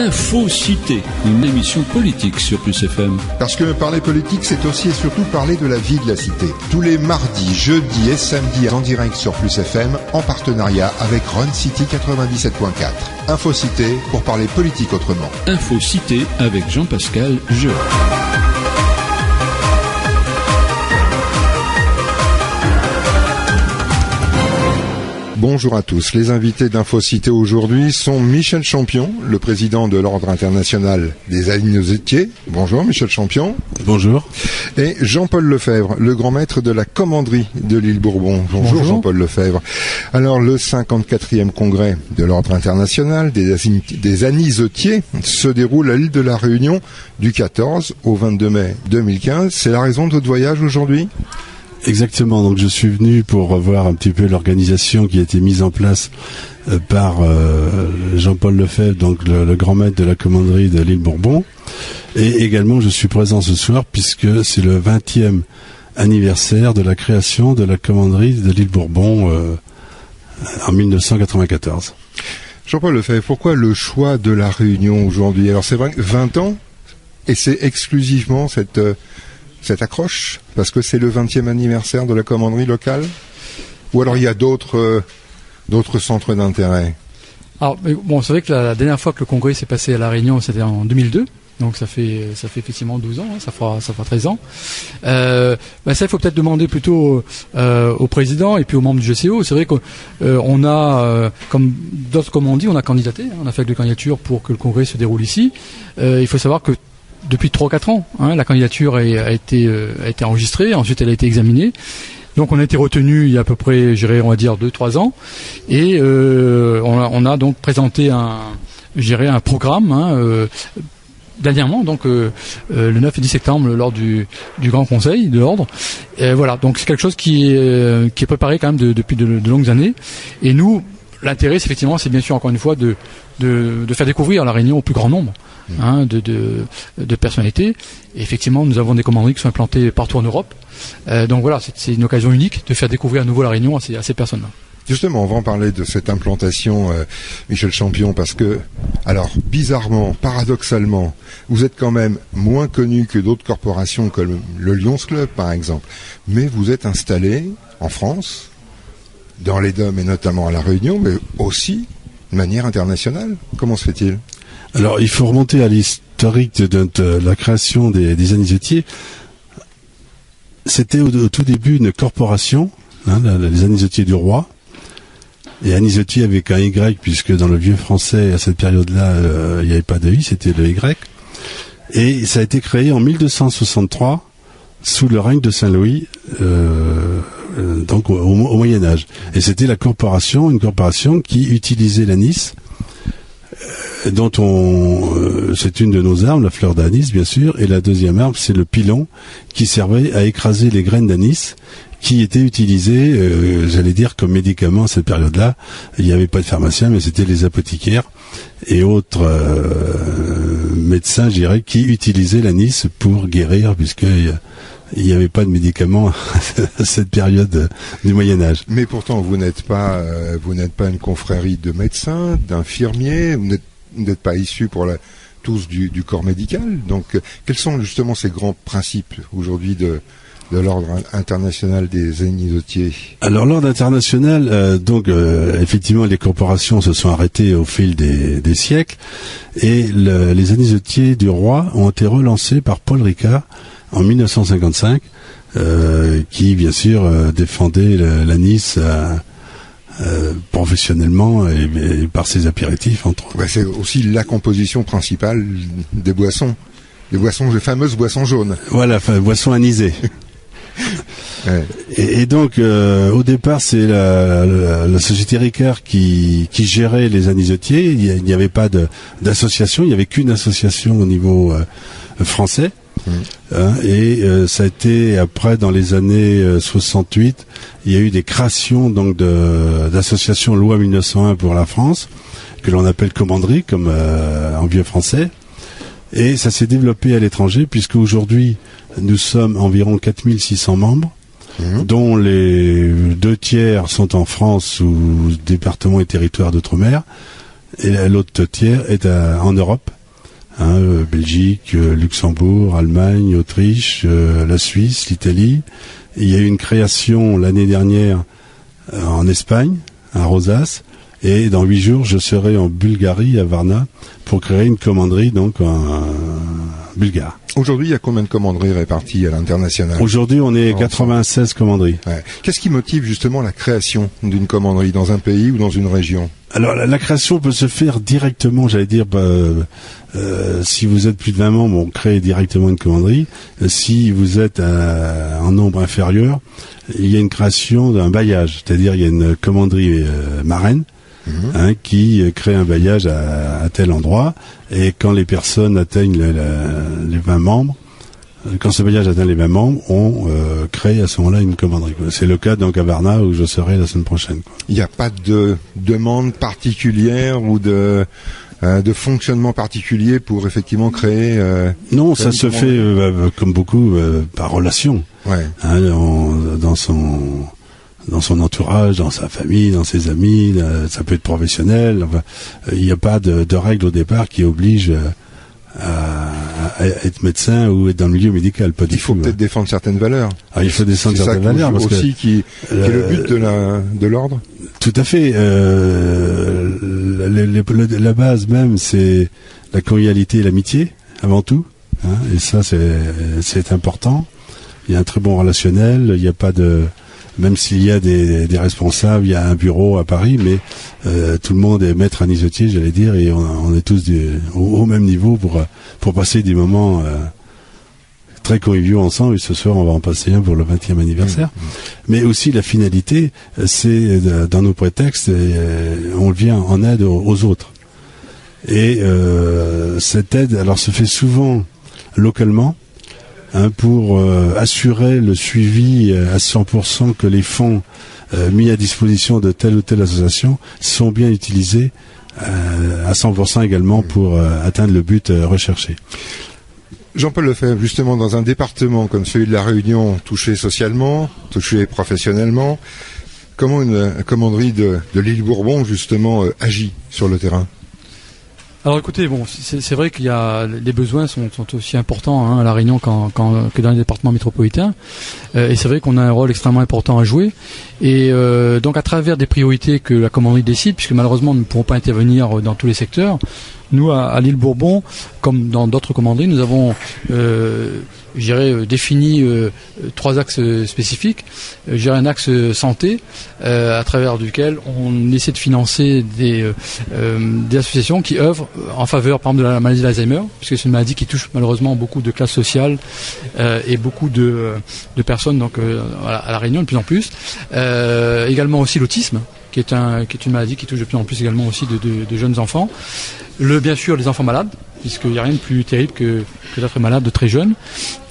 Infocité, une émission politique sur Plus FM. Parce que parler politique, c'est aussi et surtout parler de la vie de la cité. Tous les mardis, jeudis et samedis en direct sur Plus FM, en partenariat avec Run City 97.4. Infocité pour parler politique autrement. Infocité avec Jean-Pascal Jeu. Bonjour à tous. Les invités d'Infocité aujourd'hui sont Michel Champion, le président de l'Ordre international des Alignotiers. Bonjour Michel Champion. Bonjour. Et Jean-Paul Lefebvre, le grand maître de la commanderie de l'île Bourbon. Bonjour Jean-Paul Lefebvre. Alors le 54e congrès de l'Ordre international des Alignotiers se déroule à l'île de la Réunion du 14 au 22 mai 2015. C'est la raison de votre voyage aujourd'hui ? Exactement, donc je suis venu pour revoir un petit peu l'organisation qui a été mise en place par Jean-Paul Lefebvre, donc le grand maître de la commanderie de l'île Bourbon. Et également, je suis présent ce soir puisque c'est le 20e anniversaire de la création de la commanderie de l'île Bourbon en 1994. Jean-Paul Lefebvre, pourquoi le choix de la Réunion aujourd'hui ? Alors c'est vrai, 20 ans, et c'est exclusivement cette accroche, parce que c'est le 20e anniversaire de la commanderie locale ? Ou alors il y a d'autres centres d'intérêt ? Alors, bon, c'est vrai que la dernière fois que le congrès s'est passé à La Réunion, c'était en 2002. Donc ça fait effectivement 12 ans, hein, ça fera 13 ans. Ça, il faut peut-être demander plutôt au président et puis aux membres du GCO. C'est vrai qu'on a, comme d'autres comme on dit, on a candidaté, hein, on a fait des candidatures pour que le congrès se déroule ici. Il faut savoir que depuis 3-4 ans, hein, la candidature a été enregistrée, ensuite elle a été examinée. Donc on a été retenu il y a à peu près, on va dire 2-3 ans, et on a donc présenté un programme, hein, dernièrement, donc le 9 et 10 septembre lors du Grand Conseil de l'Ordre. Voilà, donc c'est quelque chose qui est préparé quand même depuis de longues années. Et nous, l'intérêt, c'est bien sûr encore une fois de faire découvrir la Réunion au plus grand nombre. Hein, de personnalités. Et effectivement, nous avons des commanderies qui sont implantées partout en Europe. Donc voilà, c'est une occasion unique de faire découvrir à nouveau la Réunion à ces personnes-là. Justement, on va en parler de cette implantation, Michel Champion, parce que, alors, bizarrement, paradoxalement, vous êtes quand même moins connu que d'autres corporations comme le Lions Club, par exemple. Mais vous êtes installé en France, dans les DOM et notamment à La Réunion, mais aussi de manière internationale. Comment se fait-il ? Alors, il faut remonter à l'historique de la création des Alignotiers. C'était au tout début une corporation, hein, les Alignotiers du Roi. Et Alignotier avec un Y, puisque dans le vieux français, à cette période-là, il n'y avait pas de I, c'était le Y. Et ça a été créé en 1263, sous le règne de Saint-Louis, donc au Moyen-Âge. Et c'était une corporation qui utilisait l'anis, dont c'est une de nos armes, la fleur d'anis bien sûr, et la deuxième arme c'est le pilon qui servait à écraser les graines d'anis qui étaient utilisées, j'allais dire, comme médicament à cette période-là. Il n'y avait pas de pharmacien, mais c'était les apothicaires et autres médecins, je dirais, qui utilisaient l'anis pour guérir, puisqu'il n'y avait pas de médicaments à cette période du Moyen-Âge. Mais pourtant, vous n'êtes pas une confrérie de médecins, d'infirmiers, vous n'êtes pas issus tous du corps médical. Donc, quels sont justement ces grands principes aujourd'hui de l'Ordre international des Alignotiers ? Alors, l'Ordre international, effectivement, les corporations se sont arrêtées au fil des siècles, et les Alignotiers du Roi ont été relancés par Paul Ricard en 1955, qui bien sûr défendait l'anis professionnellement et par ses apéritifs, entre autres. C'est aussi la composition principale des boissons, les fameuses boissons jaunes. Voilà, boissons anisées. Ouais. Et donc, au départ, c'est la société Ricard qui gérait les Alignotiers. Il n'y avait pas d'association, il n'y avait qu'une association au niveau français. Ça a été après, dans les années 68, il y a eu des créations donc d'associations loi 1901 pour la France, que l'on appelle commanderie, comme en vieux français, et ça s'est développé à l'étranger, puisque aujourd'hui nous sommes environ 4600 membres, dont les 2 tiers sont en France ou départements et territoires d'outre-mer, et l'autre tiers est en Europe, Belgique, Luxembourg, Allemagne, Autriche, la Suisse, l'Italie. Il y a eu une création l'année dernière en Espagne, à Rosas, et dans 8 jours, je serai en Bulgarie, à Varna, pour créer une commanderie donc en bulgare. Aujourd'hui, il y a combien de commanderies réparties à l'international? Aujourd'hui, on est 96 commanderies. Ouais. Qu'est-ce qui motive justement la création d'une commanderie dans un pays ou dans une région? Alors, la création peut se faire directement, j'allais dire, si vous êtes plus de 20 membres, on crée directement une commanderie. Si vous êtes en nombre inférieur, il y a une création d'un bailliage, c'est-à-dire il y a une commanderie marraine, qui crée un bailliage à tel endroit, et quand les personnes atteignent les 20 membres, quand ce bailliage atteint les 20 membres, on crée à ce moment-là une commanderie. C'est le cas donc à Varna où je serai la semaine prochaine. Il n'y a pas de demande particulière ou de fonctionnement particulier pour effectivement créer... non, ça se fait comme beaucoup par relation. Ouais. Dans son entourage, dans sa famille, dans ses amis, ça peut être professionnel. Enfin, il n'y a pas de règle au départ qui oblige à être médecin ou être dans le milieu médical. Pas du tout. Il faut peut-être défendre certaines valeurs. Il faut défendre certaines valeurs parce aussi qui est le but de l'ordre. Tout à fait. La base même, c'est la convivialité et l'amitié avant tout. Et ça, c'est important. Il y a un très bon relationnel. Il n'y a pas de Même s'il y a des responsables, il y a un bureau à Paris, mais tout le monde est maître anisetier, j'allais dire, et on est tous au même niveau pour passer des moments très conviviaux ensemble. Et ce soir, on va en passer un pour le 20e anniversaire. Mais aussi la finalité, c'est dans nos prétextes, on vient en aide aux autres. Et cette aide, alors, se fait souvent localement. Pour assurer le suivi à 100% que les fonds mis à disposition de telle ou telle association sont bien utilisés à 100% également pour atteindre le but recherché. Jean-Paul Lefebvre, justement, dans un département comme celui de la Réunion, touché socialement, touché professionnellement, comment une commanderie de l'île Bourbon, justement, agit sur le terrain ? Alors écoutez, bon, c'est vrai qu'il y a les besoins sont aussi importants à La Réunion que dans les départements métropolitains, et c'est vrai qu'on a un rôle extrêmement important à jouer. Et donc à travers des priorités que la commanderie décide, puisque malheureusement nous ne pourrons pas intervenir dans tous les secteurs, nous à l'île Bourbon, comme dans d'autres commanderies, nous avons défini 3 axes spécifiques. Un axe santé, à travers duquel on essaie de financer des associations qui œuvrent en faveur, par exemple, de la maladie d'Alzheimer, puisque c'est une maladie qui touche malheureusement beaucoup de classes sociales et beaucoup de personnes donc à La Réunion de plus en plus. Également aussi l'autisme, qui est une maladie qui touche de plus en plus également aussi de jeunes enfants. Bien sûr les enfants malades, puisqu'il n'y a rien de plus terrible que d'être malade de très jeune.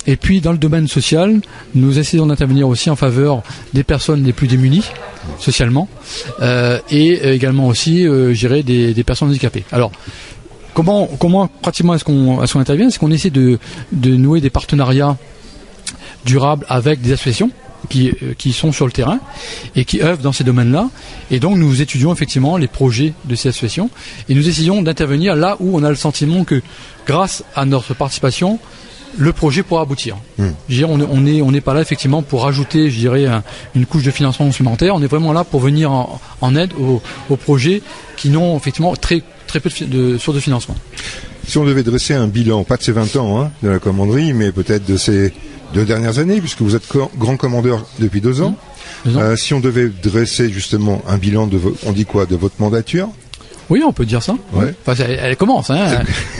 Et puis dans le domaine social, nous essayons d'intervenir aussi en faveur des personnes les plus démunies socialement, et également aussi des personnes handicapées. Alors comment pratiquement est-ce qu'on intervient? C'est qu'on essaie de nouer des partenariats durables avec des associations qui sont sur le terrain et qui œuvrent dans ces domaines-là. Et donc nous étudions effectivement les projets de ces associations et nous essayons d'intervenir là où on a le sentiment que grâce à notre participation, le projet pourra aboutir. On n'est pas là effectivement pour rajouter, une couche de financement supplémentaire. On est vraiment là pour venir en aide aux projets qui n'ont effectivement très très peu de sources de financement. Si on devait dresser un bilan, pas de ces 20 ans de la commanderie, mais peut-être de ces 2 dernières années, puisque vous êtes grand commandeur depuis 2 ans. Si on devait dresser justement un bilan de votre mandature. Oui, on peut dire ça. Ouais. Enfin, elle commence.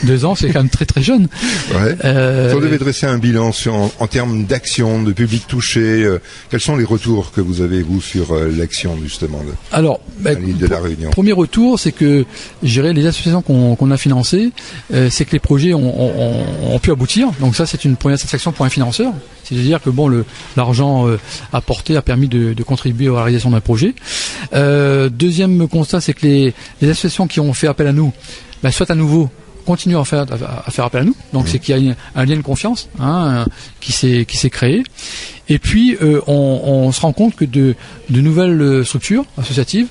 2 ans, c'est quand même très très jeune. Ouais. Si on devait dresser un bilan en termes d'action, de public touché, quels sont les retours que vous avez, vous, sur l'action justement à l'île de la Réunion? Premier retour, c'est que les associations qu'on a financées, c'est que les projets ont pu aboutir. Donc ça, c'est une première satisfaction pour un financeur. C'est-à-dire que l'argent apporté a permis de contribuer à la réalisation d'un projet. Deuxième constat, c'est que les associations qui ont fait appel à nous, soit à nouveau continuent à faire appel à nous. Donc c'est qu'il y a un lien de confiance qui s'est créé. Et puis on se rend compte que de nouvelles structures associatives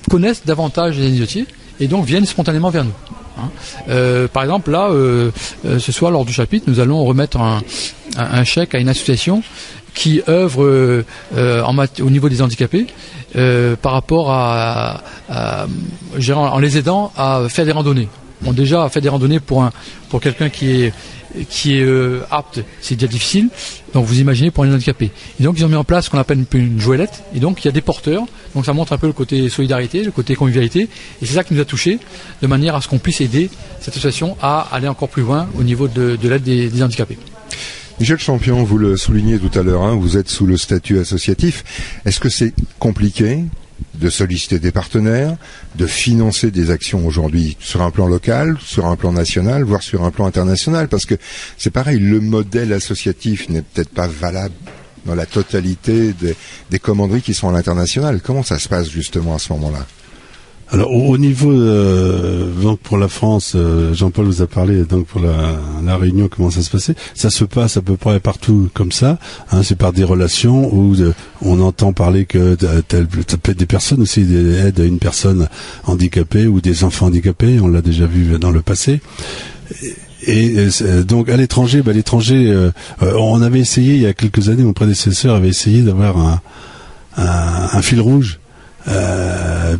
connaissent davantage les anisetiers et donc viennent spontanément vers nous. Par exemple, là, ce soir, lors du chapitre, nous allons remettre un chèque à une association qui œuvre au niveau des handicapés par rapport en les aidant à faire des randonnées. Bon, déjà, faire des randonnées pour quelqu'un qui est apte, c'est déjà difficile. Donc vous imaginez pour les handicapés. Et donc ils ont mis en place ce qu'on appelle une joëlette. Et donc il y a des porteurs. Donc ça montre un peu le côté solidarité, le côté convivialité. Et c'est ça qui nous a touchés, de manière à ce qu'on puisse aider cette association à aller encore plus loin au niveau de l'aide des handicapés. Michel Champion, vous le soulignez tout à l'heure, vous êtes sous le statut associatif. Est-ce que c'est compliqué de solliciter des partenaires, de financer des actions aujourd'hui sur un plan local, sur un plan national, voire sur un plan international? Parce que c'est pareil, le modèle associatif n'est peut-être pas valable dans la totalité des commanderies qui sont à l'international. Comment ça se passe justement à ce moment-là? Alors au niveau donc pour la France, Jean-Paul vous a parlé donc pour la Réunion comment ça se passait. Ça se passe à peu près partout comme ça. C'est par des relations où on entend parler que ça peut être des personnes aussi des aides à une personne handicapée ou des enfants handicapés. On l'a déjà vu dans le passé. Et donc à l'étranger, on avait essayé il y a quelques années, mon prédécesseur avait essayé d'avoir un fil rouge.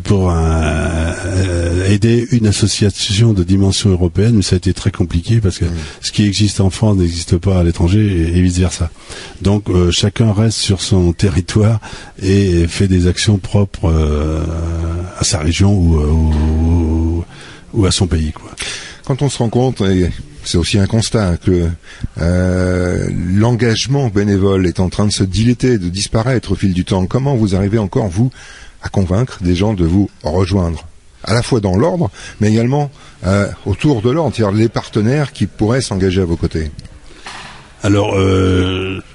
Pour aider une association de dimension européenne, mais ça a été très compliqué parce que ce qui existe en France n'existe pas à l'étranger et vice versa. Donc chacun reste sur son territoire et fait des actions propres à sa région ou à son pays, quoi. Quand on se rend compte, et c'est aussi un constat, que l'engagement bénévole est en train de se dilater, de disparaître au fil du temps, comment vous arrivez encore, vous, à convaincre des gens de vous rejoindre, à la fois dans l'ordre, mais également autour de l'ordre, c'est-à-dire les partenaires qui pourraient s'engager à vos côtés? Alors,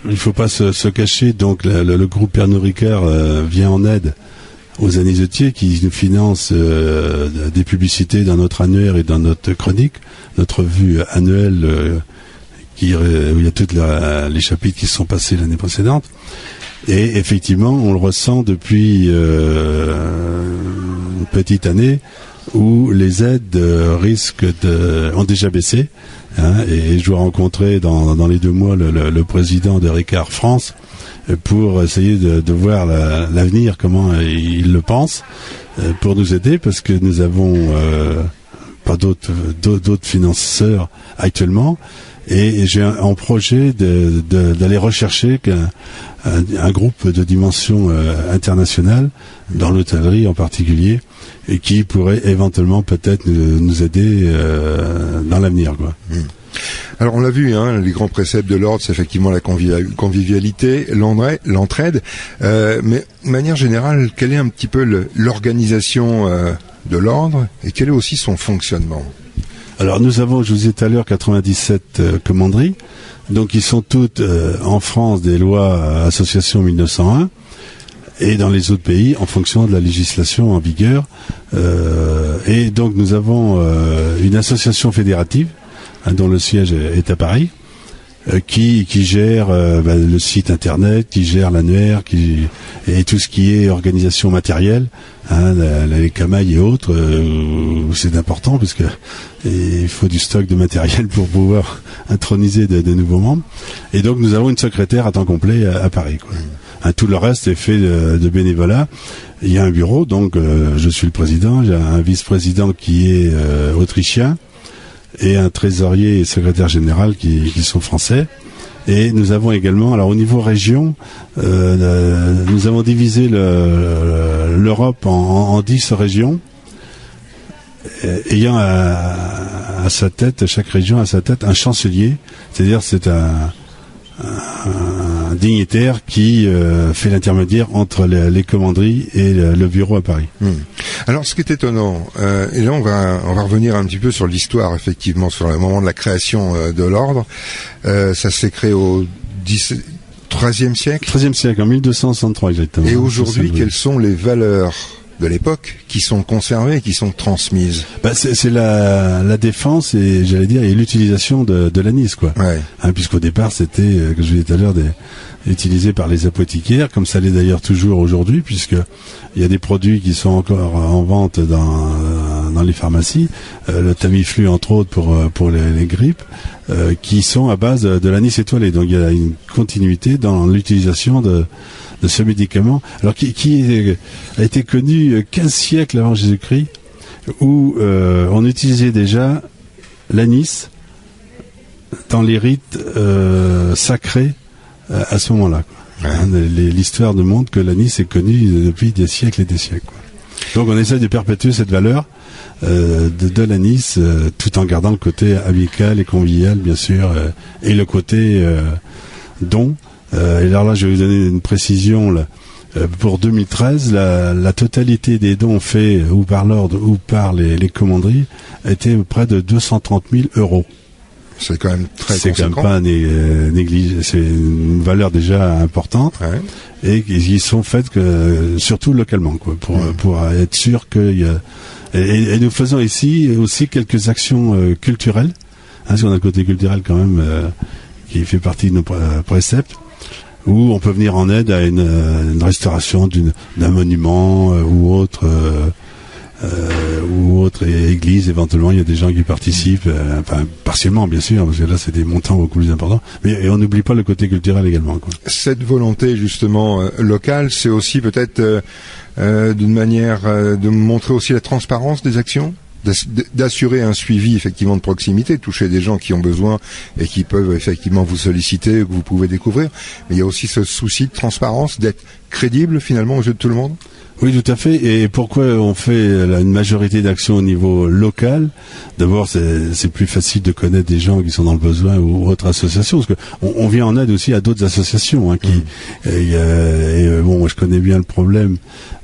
il faut pas se cacher, donc le groupe Pernod Ricard vient en aide aux anisetiers qui nous financent des publicités dans notre annuaire et dans notre chronique, notre revue annuelle où il y a toutes les chapitres qui se sont passés l'année précédente. Et effectivement, on le ressent depuis une petite année où les aides ont déjà baissé. Et je dois rencontrer dans les 2 mois le président de Ricard France pour essayer de voir l'avenir, comment il le pense, pour nous aider, parce que nous avons pas d'autres financeurs actuellement. Et j'ai en projet d'aller rechercher un groupe de dimension internationale, dans l'hôtellerie en particulier, et qui pourrait éventuellement peut-être nous aider dans l'avenir, quoi. Alors on l'a vu, les grands préceptes de l'ordre, c'est effectivement la convivialité, l'entraide, mais de manière générale, quelle est un petit peu l'organisation de l'ordre et quel est aussi son fonctionnement? Alors nous avons, je vous disais tout à l'heure, 97 commanderies, donc ils sont toutes en France des lois association 1901 et dans les autres pays en fonction de la législation en vigueur. Et donc nous avons une association fédérative dont le siège est à Paris, qui gère le site internet, qui gère l'annuaire, et tout ce qui est organisation matérielle, les camailles et autres, c'est important parce que il faut du stock de matériel pour pouvoir introniser de nouveaux membres. Et donc nous avons une secrétaire à temps complet à Paris, quoi. Tout le reste est fait de bénévolat. Il y a un bureau, donc je suis le président, il y a un vice-président qui est autrichien, et un trésorier et secrétaire général qui sont français. Et nous avons également, alors au niveau région, nous avons divisé l'Europe en 10 régions, ayant à sa tête, chaque région a sa tête un chancelier, c'est-à-dire c'est un dignitaire qui fait l'intermédiaire entre les commanderies et le bureau à Paris. Alors, ce qui est étonnant, et là on va revenir un petit peu sur l'histoire, effectivement, sur le moment de la création de l'ordre. Ça s'est créé au XIIIe siècle. XIIIe siècle, en 1263 exactement. Et aujourd'hui, quelles sont les valeurs de l'époque qui sont conservées, qui sont transmises? C'est la défense et j'allais dire et l'utilisation de l'anis, quoi. Ouais. Puisqu'au départ c'était, comme je vous disais tout à l'heure, utilisé par les apothicaires, comme ça l'est d'ailleurs toujours aujourd'hui, puisque il y a des produits qui sont encore en vente dans dans les pharmacies, le Tamiflu entre autres pour les grippes, qui sont à base de l'anis étoilé. Donc il y a une continuité dans l'utilisation de ce médicament, alors qui a été connu 15 siècles avant Jésus-Christ, où on utilisait déjà l'anis dans les rites sacrés à ce moment-là. Ouais. L'histoire nous montre que l'anis est connu depuis des siècles et des siècles. Donc on essaie de perpétuer cette valeur de l'anis, tout en gardant le côté amical et convivial, bien sûr, et le côté don. Et alors là, je vais vous donner une précision. Là. Pour 2013, la totalité des dons faits ou par l'ordre ou par les commanderies était près de 230 000 €. C'est quand même très conséquent. C'est quand même pas négligé. C'est une valeur déjà importante, ouais. Et qui sont faites surtout localement, quoi, pour être sûr qu'il y a. Et nous faisons ici aussi quelques actions culturelles, parce qu'on a le côté culturel quand même qui fait partie de nos préceptes, où on peut venir en aide à une restauration d'un monument ou autre église. Éventuellement, il y a des gens qui participent, partiellement bien sûr, parce que là c'est des montants beaucoup plus importants, mais on n'oublie pas le côté culturel également, quoi. Cette volonté justement locale, c'est aussi peut-être d'une manière de montrer aussi la transparence des actions, d'assurer un suivi effectivement de proximité, de toucher des gens qui ont besoin et qui peuvent effectivement vous solliciter, que vous pouvez découvrir, mais il y a aussi ce souci de transparence, d'être crédible finalement aux yeux de tout le monde. Oui, tout à fait. Et pourquoi on fait une majorité d'actions au niveau local? D'abord, c'est plus facile de connaître des gens qui sont dans le besoin ou autres associations, parce que on vient en aide aussi à d'autres associations, hein, bon, moi je connais bien le problème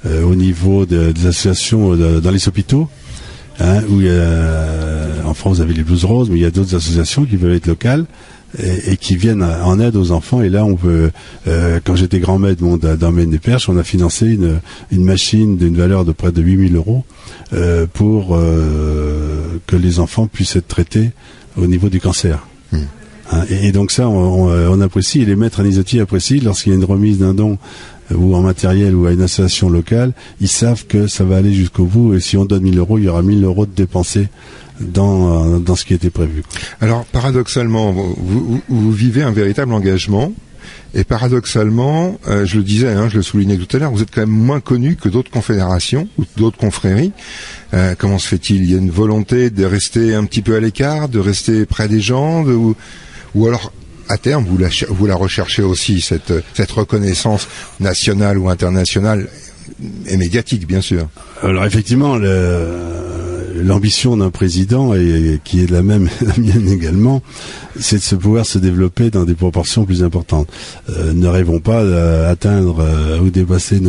au niveau des associations dans les hôpitaux. Hein, où en France vous avez les Blues Roses, mais il y a d'autres associations qui peuvent être locales et qui viennent en aide aux enfants. Et là on peut, quand j'étais grand maître dans Maine des Perches, on a financé une machine d'une valeur de près de 8 000 € pour que les enfants puissent être traités au niveau du cancer. Hein, et donc ça on apprécie, et les maîtres anisottiers apprécient lorsqu'il y a une remise d'un don ou en matériel ou à une association locale, ils savent que ça va aller jusqu'au bout, et si on donne 1 000 €, il y aura 1 000 € de dépensés dans ce qui était prévu. Alors paradoxalement, vous vivez un véritable engagement, et paradoxalement, je le disais, je le soulignais tout à l'heure, vous êtes quand même moins connu que d'autres confédérations ou d'autres confréries. Comment se fait-il? Il y a une volonté de rester un petit peu à l'écart, de rester près des gens, ou alors à terme, vous la recherchez aussi, cette reconnaissance nationale ou internationale et médiatique, bien sûr. Alors effectivement, l'ambition d'un président, et qui est la mienne également, c'est de pouvoir se développer dans des proportions plus importantes. Ne rêvons pas d'atteindre ou dépasser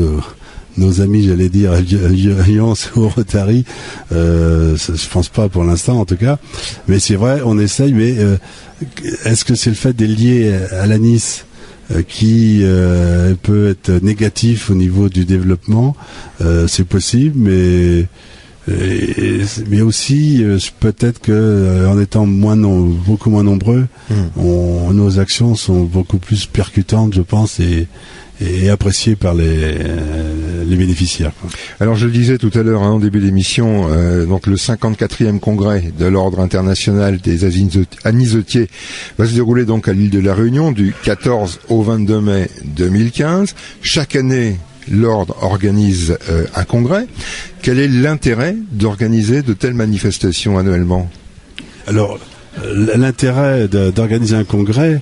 nos amis, j'allais dire, Alliance ou Rotary, je pense pas pour l'instant en tout cas, mais c'est vrai, on essaye, mais est-ce que c'est le fait d'être lié à l'anis qui peut être négatif au niveau du développement? C'est possible, mais aussi peut-être que en étant beaucoup moins nombreux, nos actions sont beaucoup plus percutantes, je pense, et apprécié par les bénéficiaires. Alors je le disais tout à l'heure en début d'émission, donc le 54e congrès de l'Ordre international des anisotiers va se dérouler donc à l'île de la Réunion du 14 au 22 mai 2015. Chaque année, l'Ordre organise un congrès. Quel est l'intérêt d'organiser de telles manifestations annuellement? Alors, l'intérêt d'organiser un congrès,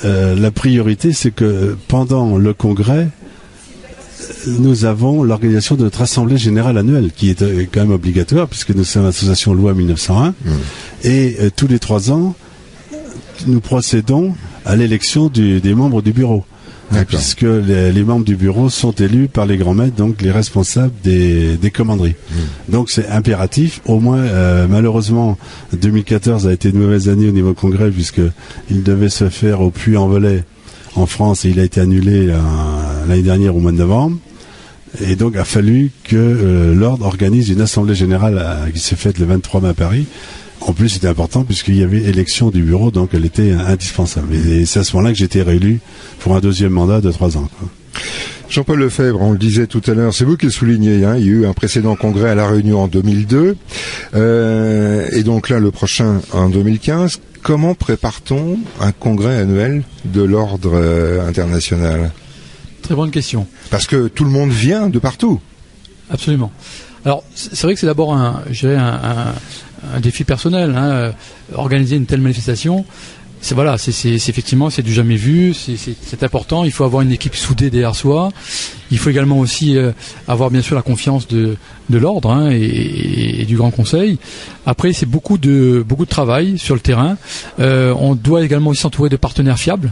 la priorité, c'est que pendant le congrès, nous avons l'organisation de notre assemblée générale annuelle, qui est quand même obligatoire, puisque nous sommes l'association loi 1901, et tous les 3 ans, nous procédons à l'élection des membres du bureau. Puisque les membres du bureau sont élus par les grands maîtres, donc les responsables des commanderies. Donc c'est impératif. Au moins, malheureusement, 2014 a été une mauvaise année au niveau congrès, puisque il devait se faire au Puy-en-Velay en France, et il a été annulé l'année dernière au mois de novembre. Et donc, il a fallu que l'Ordre organise une assemblée générale qui s'est faite le 23 mai à Paris. En plus, c'était important puisqu'il y avait élection du bureau, donc elle était indispensable. Et c'est à ce moment-là que j'ai été réélu pour un 2e mandat de 3 ans. Jean-Paul Lefebvre, on le disait tout à l'heure, c'est vous qui le soulignez, hein, il y a eu un précédent congrès à La Réunion en 2002, et donc là le prochain en 2015. Comment prépare-t-on un congrès annuel de l'ordre international? Très bonne question. Parce que tout le monde vient de partout. Absolument. Alors, c'est vrai que c'est d'abord un défi personnel, hein, organiser une telle manifestation. C'est effectivement, c'est du jamais vu, c'est important. Il faut avoir une équipe soudée derrière soi. Il faut également aussi avoir bien sûr la confiance de l'ordre, hein, et du Grand Conseil. Après, c'est beaucoup de travail sur le terrain. On doit également aussi s'entourer de partenaires fiables,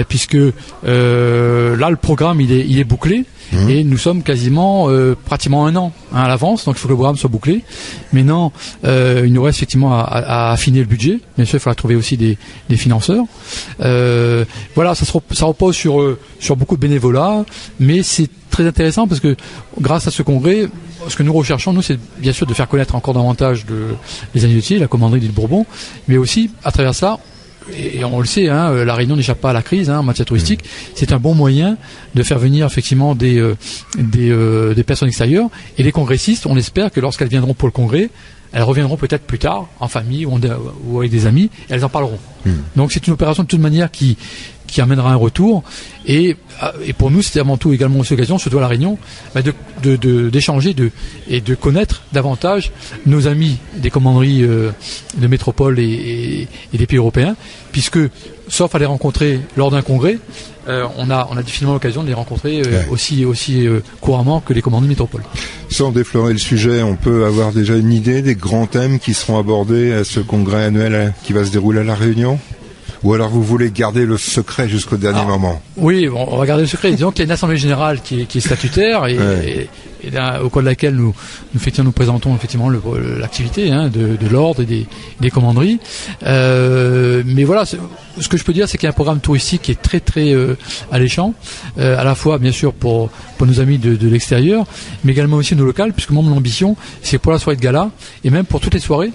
puisque là le programme il est bouclé. Et nous sommes quasiment pratiquement un an, hein, à l'avance, donc il faut que le programme soit bouclé. Maintenant, il nous reste effectivement à affiner le budget. Bien sûr, il faudra trouver aussi des financeurs. Voilà, ça repose sur beaucoup de bénévolat, mais c'est très intéressant parce que grâce à ce congrès, ce que nous recherchons, nous, c'est bien sûr de faire connaître encore davantage les anecdotiers, la commanderie d'Île Bourbon, mais aussi à travers ça. Et on le sait, hein, la Réunion n'échappe pas à la crise, hein, en matière touristique. C'est un bon moyen de faire venir effectivement des personnes extérieures. Et les congressistes, on espère que lorsqu'elles viendront pour le congrès, elles reviendront peut-être plus tard, en famille ou avec des amis, et elles en parleront. Donc c'est une opération de toute manière qui amènera un retour. Et pour nous, c'était avant tout également aussi l'occasion, surtout à La Réunion, d'échanger et de connaître davantage nos amis des commanderies de métropole et des pays européens, puisque, sauf à les rencontrer lors d'un congrès, on a difficilement l'occasion de les rencontrer aussi couramment que les commanderies de métropole. Sans déflorer le sujet, on peut avoir déjà une idée des grands thèmes qui seront abordés à ce congrès annuel qui va se dérouler à La Réunion? Ou alors vous voulez garder le secret jusqu'au dernier moment? Oui, on va garder le secret. Disons qu'il y a une assemblée générale qui est statutaire et au cours de laquelle nous présentons effectivement l'activité, hein, de l'ordre et des commanderies. Mais voilà, ce que je peux dire, c'est qu'il y a un programme touristique qui est très très alléchant, à la fois bien sûr pour nos amis de l'extérieur, mais également aussi nos locales, puisque mon ambition, c'est pour la soirée de gala et même pour toutes les soirées.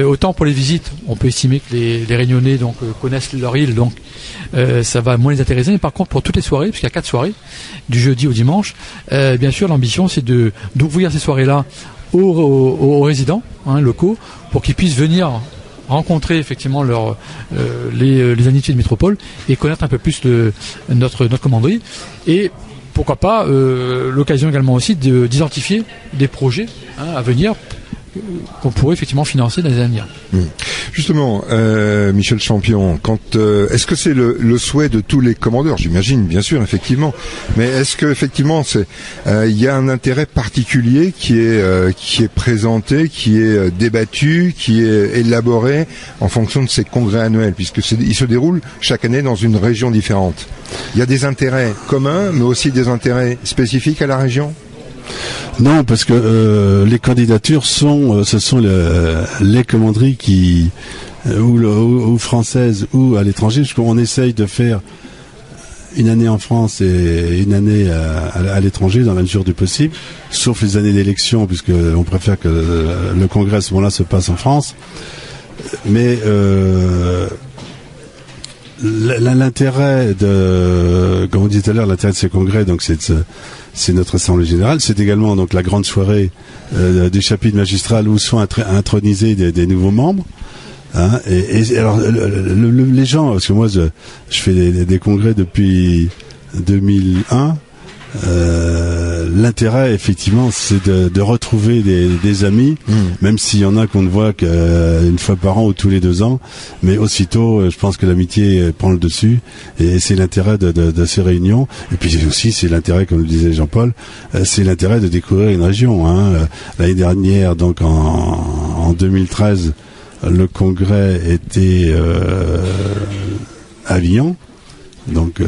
Autant pour les visites, on peut estimer que les Réunionnais connaissent leur île, donc ça va moins les intéresser. Mais par contre, pour toutes les soirées, puisqu'il y a 4 soirées, du jeudi au dimanche, bien sûr, l'ambition c'est d'ouvrir ces soirées-là aux résidents, hein, locaux, pour qu'ils puissent venir rencontrer effectivement les amitiés de métropole et connaître un peu plus notre commanderie. Et pourquoi pas l'occasion également aussi d'identifier des projets, hein, à venir, qu'on pourrait effectivement financer dans les années à venir. Justement, Michel Champion, est-ce que c'est le souhait de tous les commandeurs? J'imagine, bien sûr, effectivement. Mais est-ce que effectivement, il y a un intérêt particulier qui est présenté, qui est débattu, qui est élaboré en fonction de ces congrès annuels, puisque ils se déroulent chaque année dans une région différente. Il y a des intérêts communs, mais aussi des intérêts spécifiques à la région? Non, parce que les candidatures ce sont les commanderies qui ou françaises ou à l'étranger, parce qu'on essaye de faire une année en France et une année à l'étranger dans la mesure du possible, sauf les années d'élection, puisque on préfère que le congrès à ce moment-là se passe en France. Mais l'intérêt comme on disait tout à l'heure, l'intérêt de ces congrès, donc c'est notre assemblée générale, c'est également donc la grande soirée des chapitres magistrales où sont intronisés des nouveaux membres. Hein, et alors les gens, parce que moi je fais des congrès depuis 2001. L'intérêt effectivement c'est de retrouver des amis, même s'il y en a qu'on ne voit qu'une fois par an ou tous les 2 ans, mais aussitôt je pense que l'amitié prend le dessus, et c'est l'intérêt de ces réunions. Et puis aussi c'est l'intérêt, comme le disait Jean-Paul, c'est l'intérêt de découvrir une région, hein. L'année dernière, donc en 2013, le congrès était à Avignon. Donc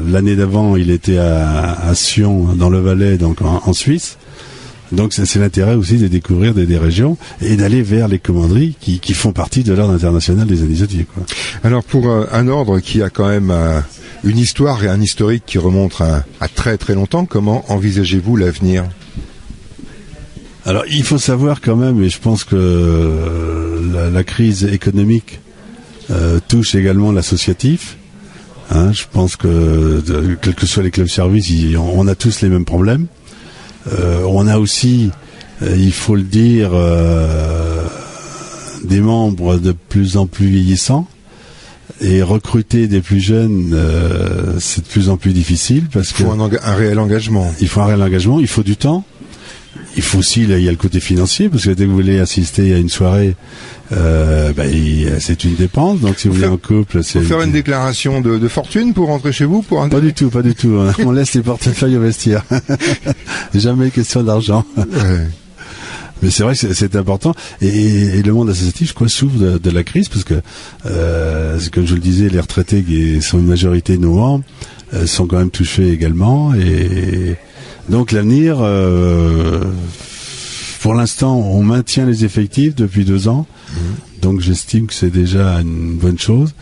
l'année d'avant, il était à Sion, dans le Valais, donc en Suisse. Donc c'est l'intérêt aussi de découvrir des régions et d'aller vers les commanderies qui font partie de l'ordre international des anisetiers, quoi. Alors pour un ordre qui a quand même une histoire et un historique qui remonte à très très longtemps, comment envisagez-vous l'avenir? Alors il faut savoir quand même, et je pense que la crise économique touche également l'associatif. Je pense que quels que soient les clubs services, on a tous les mêmes problèmes. On a aussi, il faut le dire, des membres de plus en plus vieillissants. Et recruter des plus jeunes, c'est de plus en plus difficile parce que il faut un réel engagement. Il faut un réel engagement, il faut du temps. Il faut aussi, il y a le côté financier parce que dès que vous voulez assister à une soirée, c'est une dépense. Donc si vous voulez en couple, c'est faire une déclaration de fortune pour rentrer chez vous pour un... Pas du tout. On laisse les portefeuilles au vestiaire. Jamais question d'argent. Ouais. Mais c'est vrai que c'est important et le monde associatif, je crois, souffre de la crise parce que, comme je le disais, les retraités qui sont une majorité de nos membres sont quand même touchés également et donc l'avenir, pour l'instant, on maintient les effectifs depuis 2 ans, donc j'estime que c'est déjà une bonne chose.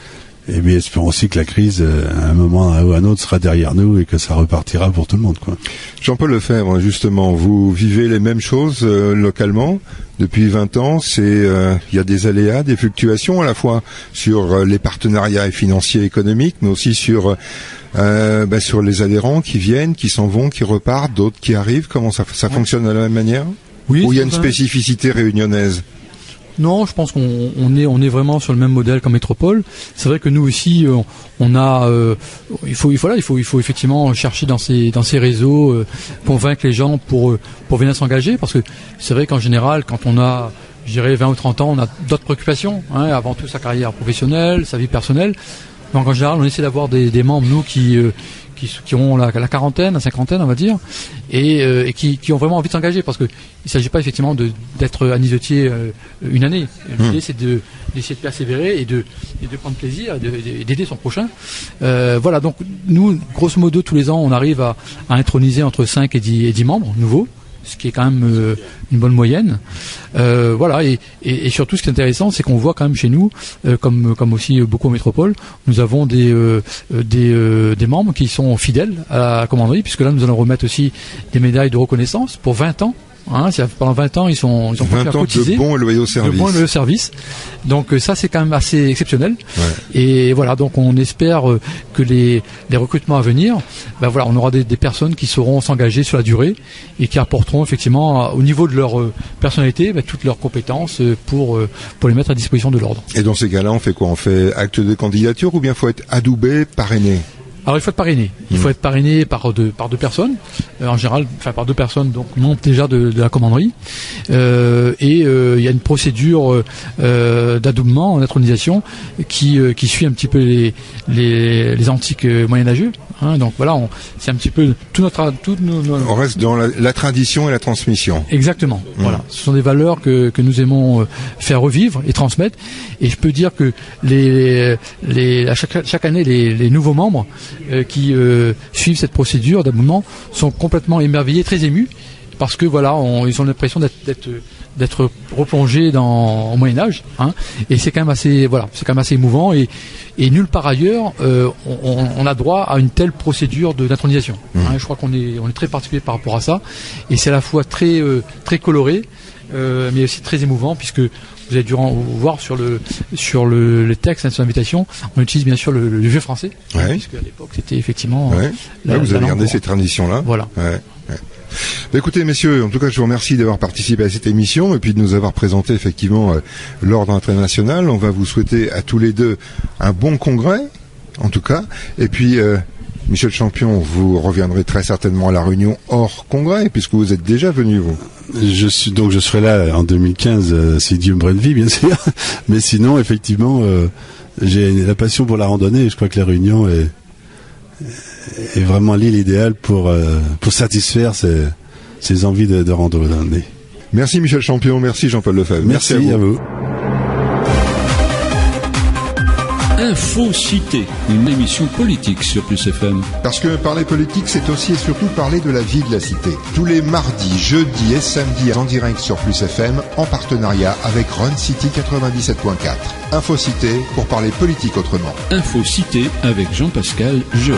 Et bien espérons aussi que la crise, à un moment ou à un autre, sera derrière nous et que ça repartira pour tout le monde, quoi. Jean-Paul Lefebvre, justement, vous vivez les mêmes choses localement depuis 20 ans. Il y a des aléas, des fluctuations à la fois sur les partenariats financiers, économiques, mais aussi sur les adhérents qui viennent, qui s'en vont, qui repartent, d'autres qui arrivent. Comment ça fonctionne de la même manière? Oui. Ou il y a une spécificité réunionnaise? Non, je pense qu'on est vraiment sur le même modèle qu'en métropole. C'est vrai que nous aussi, il faut effectivement chercher dans ces réseaux, convaincre les gens pour venir s'engager, parce que c'est vrai qu'en général, quand on a, je dirais, 20 ou 30 ans, on a d'autres préoccupations, avant tout sa carrière professionnelle, sa vie personnelle. Donc en général, on essaie d'avoir des membres, nous, qui ont la quarantaine, la cinquantaine, on va dire, et qui ont vraiment envie de s'engager, parce que il s'agit pas effectivement d'être anisetier une année. L'idée, c'est d'essayer de persévérer et de prendre plaisir, et d'aider son prochain. Voilà, donc nous, grosso modo, tous les ans, on arrive à introniser entre 5 et 10 membres nouveaux, ce qui est quand même une bonne moyenne. Voilà, et surtout, ce qui est intéressant, c'est qu'on voit quand même chez nous, comme aussi beaucoup en métropole, nous avons des membres qui sont fidèles à la commanderie, puisque là, nous allons remettre aussi des médailles de reconnaissance pour 20 ans. Pendant 20 ans, ils ont 20 ans de bons et loyaux services. Donc ça, c'est quand même assez exceptionnel. Ouais. Et voilà, donc on espère que les recrutements à venir, on aura des personnes qui sauront s'engager sur la durée et qui apporteront effectivement au niveau de leur personnalité toutes leurs compétences pour les mettre à disposition de l'ordre. Et dans ces cas-là, on fait quoi? On fait acte de candidature ou bien faut être adoubé, parrainé? Alors il faut être parrainé. Il faut être parrainé par deux personnes, en général, par 2 personnes, donc membres déjà de la commanderie. Il y a une procédure d'adoubement, d'intronisation, qui suit un petit peu les antiques moyenâgeux. Donc voilà, c'est un petit peu On reste dans la tradition et la transmission. Exactement. Voilà, ce sont des valeurs que nous aimons faire revivre et transmettre. Et je peux dire que chaque année, les nouveaux membres qui suivent cette procédure d'adoubement sont complètement émerveillés, très émus, parce que voilà, ils ont l'impression d'être replongés au Moyen Âge, et c'est quand même assez émouvant, et nulle part ailleurs on a droit à une telle procédure d'intronisation. Je crois qu'on est très particulier par rapport à ça, et c'est à la fois très très coloré, mais aussi très émouvant, puisque vous avez dû voir sur le texte, sur l'invitation, on utilise bien sûr le vieux français, puisque à l'époque c'était effectivement vous avez gardé ces traditions-là. Voilà. Écoutez, messieurs, en tout cas, je vous remercie d'avoir participé à cette émission et puis de nous avoir présenté effectivement l'ordre international. On va vous souhaiter à tous les deux un bon congrès, en tout cas. Et puis, Michel Champion, vous reviendrez très certainement à La Réunion hors congrès, puisque vous êtes déjà venu, vous. Je serai là en 2015, si Dieu me prête vie, bien sûr. Mais sinon, effectivement, j'ai la passion pour la randonnée, et je crois que La Réunion est vraiment l'île idéale pour satisfaire ces envies de randonnée. Merci Michel Champion, merci Jean-Paul Lefebvre. Merci à vous. Info-Cité, une émission politique sur Plus FM. Parce que parler politique, c'est aussi et surtout parler de la vie de la cité. Tous les mardis, jeudis et samedis en direct sur Plus FM, en partenariat avec Run City 97.4. Info-Cité pour parler politique autrement. Info-Cité avec Jean-Pascal Jean.